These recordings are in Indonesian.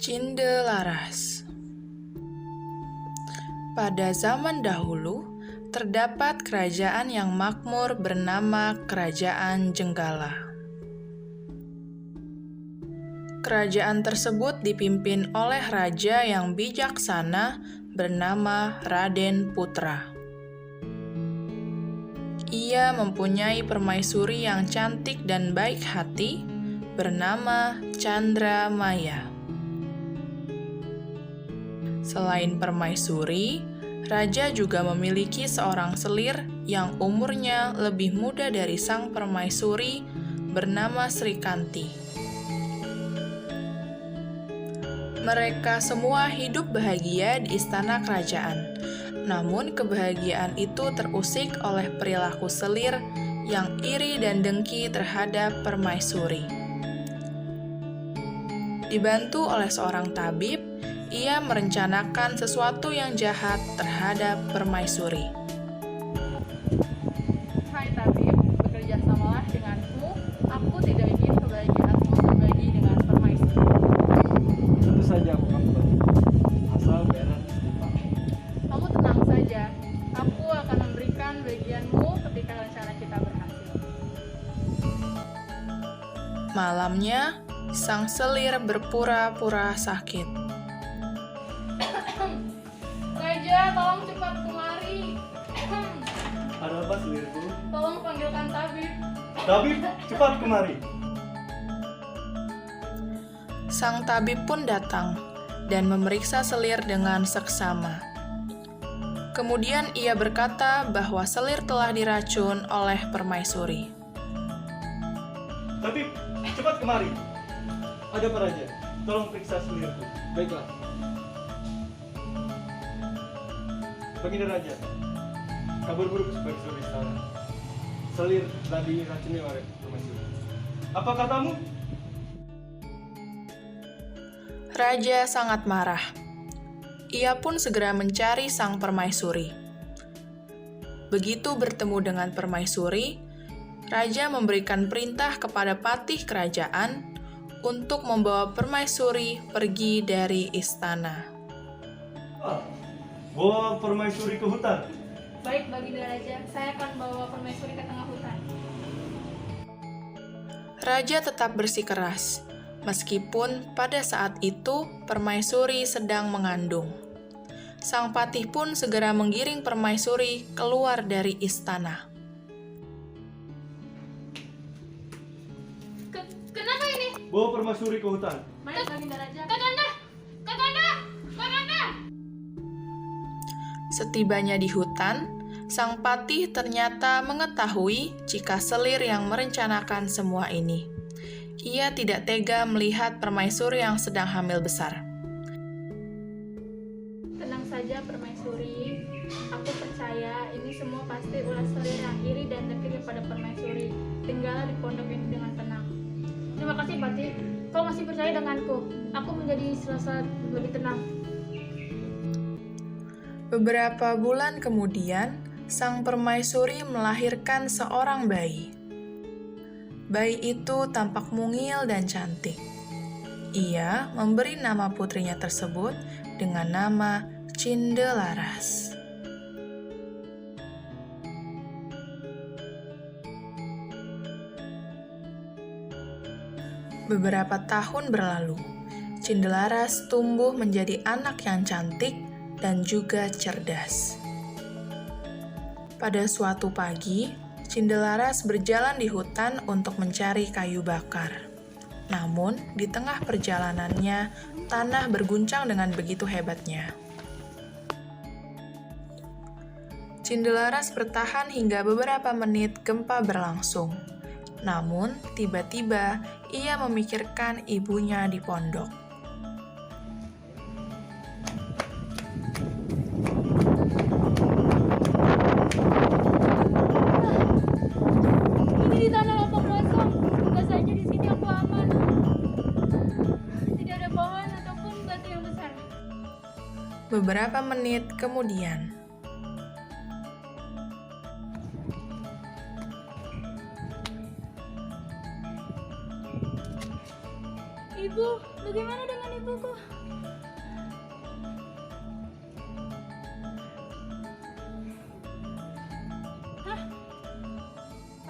Cindelaras. Pada zaman dahulu, terdapat kerajaan yang makmur bernama Kerajaan Jenggala. Kerajaan tersebut dipimpin oleh raja yang bijaksana bernama Raden Putra. Ia mempunyai permaisuri yang cantik dan baik hati bernama Chandramaya. Selain permaisuri, raja juga memiliki seorang selir yang umurnya lebih muda dari sang permaisuri bernama Srikanti. Mereka semua hidup bahagia di istana kerajaan. Namun kebahagiaan itu terusik oleh perilaku selir yang iri dan dengki terhadap permaisuri. Dibantu oleh seorang tabib, ia merencanakan sesuatu yang jahat terhadap permaisuri. Hai tabib, bekerja samalah denganku. Aku tidak ingin kebahagiaanmu berbagi dengan permaisuri. Tentu saja aku akan membantu, asal bayaran setimpal. Kamu tenang saja, aku akan memberikan bagianmu ketika rencana kita berhasil. Malamnya, sang selir berpura-pura sakit. Raja, tolong cepat kemari. Ada apa selirku? Tolong panggilkan tabib. Tabib, cepat kemari. Sang tabib pun datang dan memeriksa selir dengan seksama. Kemudian ia berkata bahwa selir telah diracun oleh permaisuri. Tabib, cepat kemari. Ada apa raja? Tolong periksa selirku. Baiklah. Baginda raja, kabar buruk sebagai seluruh istana. Selir telah diracuni oleh permaisuri. Apa katamu? Raja sangat marah. Ia pun segera mencari sang permaisuri. Begitu bertemu dengan permaisuri, raja memberikan perintah kepada patih kerajaan untuk membawa permaisuri pergi dari istana. Bawa permaisuri ke hutan. Baik, Baginda Raja, saya akan bawa permaisuri ke tengah hutan. Raja tetap bersikeras, meskipun pada saat itu permaisuri sedang mengandung. Sang patih pun segera menggiring permaisuri keluar dari istana. Kenapa ini? Bawa permaisuri ke hutan. Baik, Baginda Raja. Setibanya di hutan, sang patih ternyata mengetahui jika selir yang merencanakan semua ini. Ia tidak tega melihat permaisuri yang sedang hamil besar. Tenang saja, permaisuri. Aku percaya ini semua pasti ulah selir yang iri dan dengki kepada permaisuri. Tinggallah di pondok ini dengan tenang. Terima kasih, Patih. Kau masih percaya denganku. Aku menjadi serasa lebih tenang. Beberapa bulan kemudian, sang permaisuri melahirkan seorang bayi. Bayi itu tampak mungil dan cantik. Ia memberi nama putrinya tersebut dengan nama Cindelaras. Beberapa tahun berlalu, Cindelaras tumbuh menjadi anak yang cantik dan juga cerdas. Pada suatu pagi, Cindelaras berjalan di hutan untuk mencari kayu bakar. Namun, di tengah perjalanannya, tanah berguncang dengan begitu hebatnya. Cindelaras bertahan hingga beberapa menit gempa berlangsung. Namun, tiba-tiba ia memikirkan ibunya di pondok. Ini di tanah lapang kosong. Semoga saja di sini aku aman. Tidak ada pohon ataupun batu yang besar. Beberapa menit kemudian, Ibu, bagaimana dengan ibu? ibuku. Hah?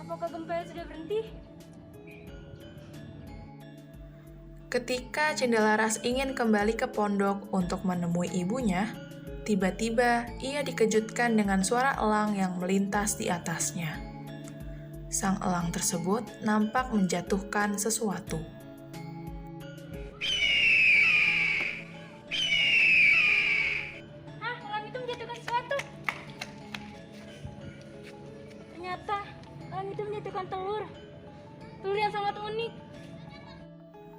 Apakah gempanya sudah berhenti? Ketika Cindelaras ingin kembali ke pondok untuk menemui ibunya, tiba-tiba ia dikejutkan dengan suara elang yang melintas di atasnya. Sang elang tersebut nampak menjatuhkan sesuatu. Hah, elang itu menjatuhkan sesuatu. Ternyata elang itu menjatuhkan telur. Telur yang sangat unik.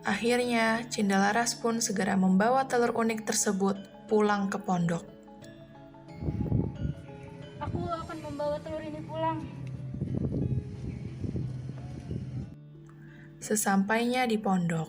Akhirnya, Cindelaras pun segera membawa telur unik tersebut pulang ke pondok. Aku akan membawa telur ini pulang. Sesampainya di pondok,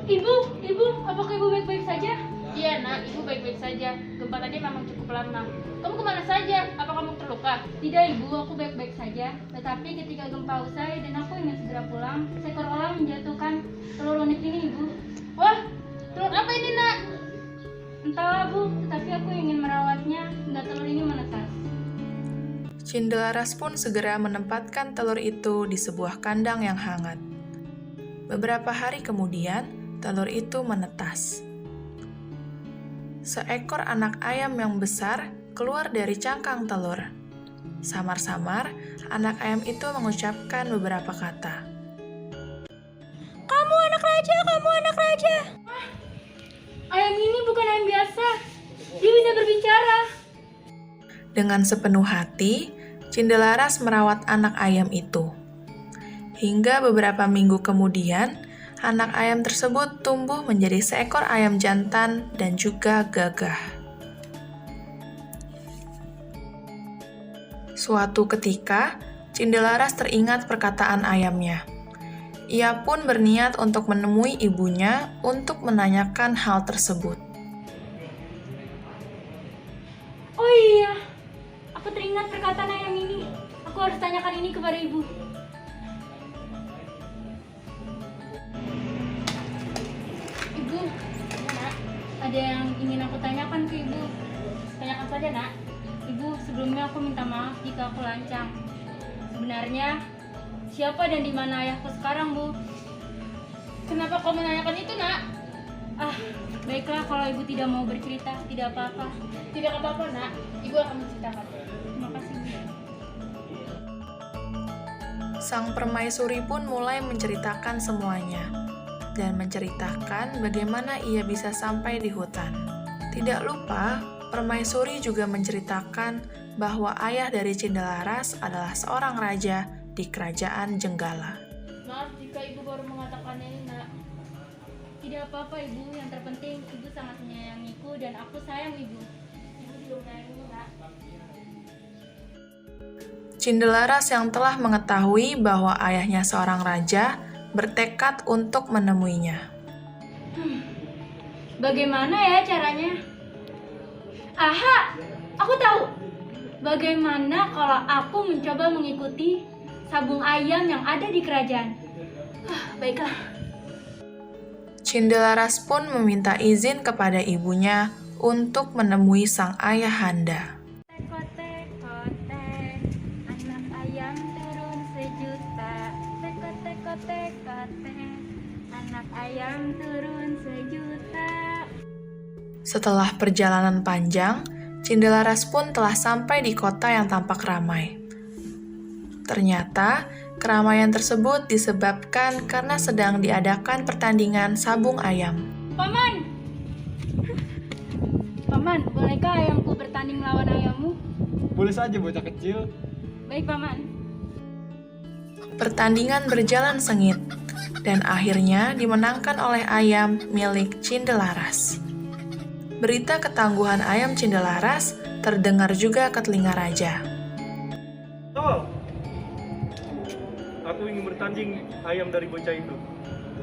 Ibu, apakah ibu baik-baik saja? Iya nak, ibu baik-baik saja. Gempa tadi memang cukup lama. Kamu kemana saja? Apa kamu terluka? Tidak ibu, aku baik-baik saja. Tetapi ketika gempa usai dan aku ingin segera pulang, seekor elang menjatuhkan telur unik ini ibu. Wah, telur apa ini nak? Entahlah bu, tetapi aku ingin merawatnya hingga telur ini menetas. Cindelaras pun segera menempatkan telur itu di sebuah kandang yang hangat. Beberapa hari kemudian, telur itu menetas. Seekor anak ayam yang besar keluar dari cangkang telur. Samar-samar, anak ayam itu mengucapkan beberapa kata. Kamu anak raja. Ayam ini bukan ayam biasa. Dia bisa berbicara. Dengan sepenuh hati, Cindelaras merawat anak ayam itu. Hingga beberapa minggu kemudian, anak ayam tersebut tumbuh menjadi seekor ayam jantan dan juga gagah. Suatu ketika, Cindelaras teringat perkataan ayamnya. Ia pun berniat untuk menemui ibunya untuk menanyakan hal tersebut. Oh iya, aku teringat perkataan ayam ini. Aku harus tanyakan ini kepada ibu. Ibu, nak, ada yang ingin aku tanyakan ke ibu. Tanyakan saja nak. Ibu, sebelumnya aku minta maaf jika aku lancang. Sebenarnya, siapa dan di mana ayahku sekarang, Bu? Kenapa kau menanyakan itu nak? Ah, baiklah kalau ibu tidak mau bercerita, tidak apa-apa. Tidak apa-apa nak, ibu akan menceritakan. Terima kasih, Bu. Sang permaisuri pun mulai menceritakan semuanya, dan menceritakan bagaimana ia bisa sampai di hutan. Tidak lupa, permaisuri juga menceritakan bahwa ayah dari Cindelaras adalah seorang raja di kerajaan Jenggala. Maaf jika ibu baru mengatakannya ini nak. Tidak apa-apa, Ibu. Yang terpenting ibu sangat menyayangiku dan aku sayang ibu. Ibu juga menyayangimu nak. Cindelaras yang telah mengetahui bahwa ayahnya seorang raja bertekad untuk menemuinya. Bagaimana ya caranya? Aha, aku tahu. Bagaimana kalau aku mencoba mengikuti sabung ayam yang ada di kerajaan? Baiklah. Cindelaras pun meminta izin kepada ibunya untuk menemui sang ayahanda. Tek-kotek, anak ayam turun sejuta. Tek-kotek, anak ayam turun sejuta. Setelah perjalanan panjang, Cindelaras pun telah sampai di kota yang tampak ramai. Ternyata, keramaian tersebut disebabkan karena sedang diadakan pertandingan sabung ayam. Paman! Paman, bolehkah ayamku bertanding melawan ayammu? Boleh saja bocah kecil. Baik, Paman. Pertandingan berjalan sengit, dan akhirnya dimenangkan oleh ayam milik Cindelaras. Berita ketangguhan ayam Cindelaras terdengar juga ke telinga raja. Oh, aku ingin bertanding ayam dari bocah itu.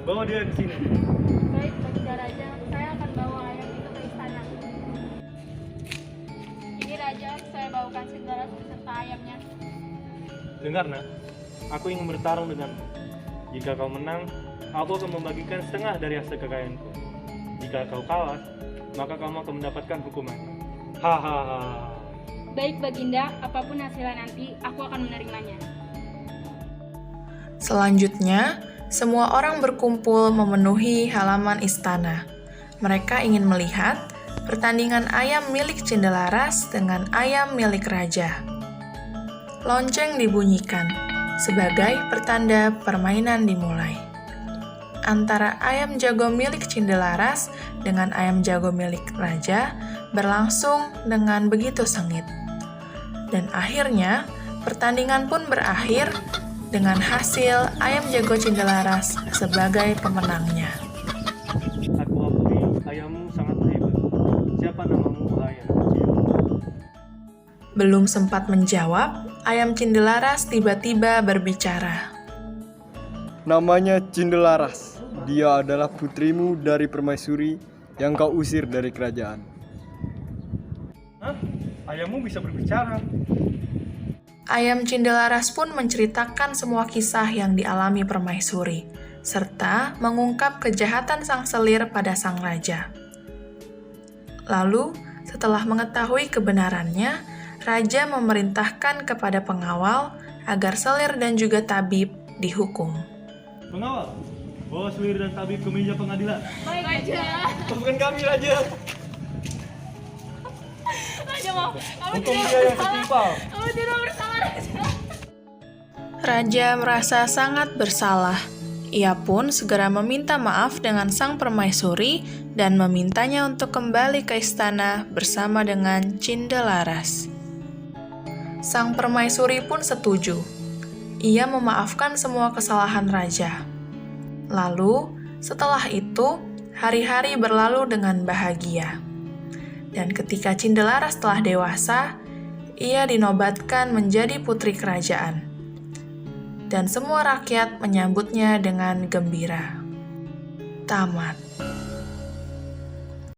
Bawa dia ke sini. Baik, Baginda Raja. Saya akan bawa ayam itu ke istana. Ini Raja, saya bawakan Cindelaras beserta ayamnya. Dengar nak, aku ingin bertarung denganmu. Jika kau menang, aku akan membagikan setengah dari hasil kekayaanku. Jika kau kalah, maka kamu akan mendapatkan hukuman. Hahaha. Baik Baginda, apapun hasilnya nanti, aku akan menerimanya. Selanjutnya, semua orang berkumpul memenuhi halaman istana. Mereka ingin melihat pertandingan ayam milik Cindelaras dengan ayam milik raja. Lonceng dibunyikan sebagai pertanda permainan dimulai. Antara ayam jago milik Cindelaras dengan ayam jago milik raja berlangsung dengan begitu sengit. Dan akhirnya, pertandingan pun berakhir dengan hasil ayam jago Cindelaras sebagai pemenangnya. Aku akui ayammu sangat hebat. Siapa namamu, wahai anak kecil? Belum sempat menjawab, ayam Cindelaras tiba-tiba berbicara. Namanya Cindelaras. Dia adalah putrimu dari permaisuri yang kau usir dari kerajaan. Hah? Ayammu bisa berbicara? Ayam Cindelaras pun menceritakan semua kisah yang dialami permaisuri, serta mengungkap kejahatan sang selir pada sang raja. Lalu, setelah mengetahui kebenarannya, raja memerintahkan kepada pengawal agar selir dan juga tabib dihukum. Pengawal, bawa selir dan tabib ke meja pengadilan. Baik Raja. Bukan kami, Raja. Raja mau, kamu Hukum tidak dia yang bersalah. setimpal. Kamu tidak bersalah Raja. Raja merasa sangat bersalah. Ia pun segera meminta maaf dengan sang permaisuri dan memintanya untuk kembali ke istana bersama dengan Cindelaras. Sang permaisuri pun setuju. Ia memaafkan semua kesalahan raja. Lalu, setelah itu, hari-hari berlalu dengan bahagia. Dan ketika Cindelaras telah dewasa, ia dinobatkan menjadi putri kerajaan. Dan semua rakyat menyambutnya dengan gembira. Tamat.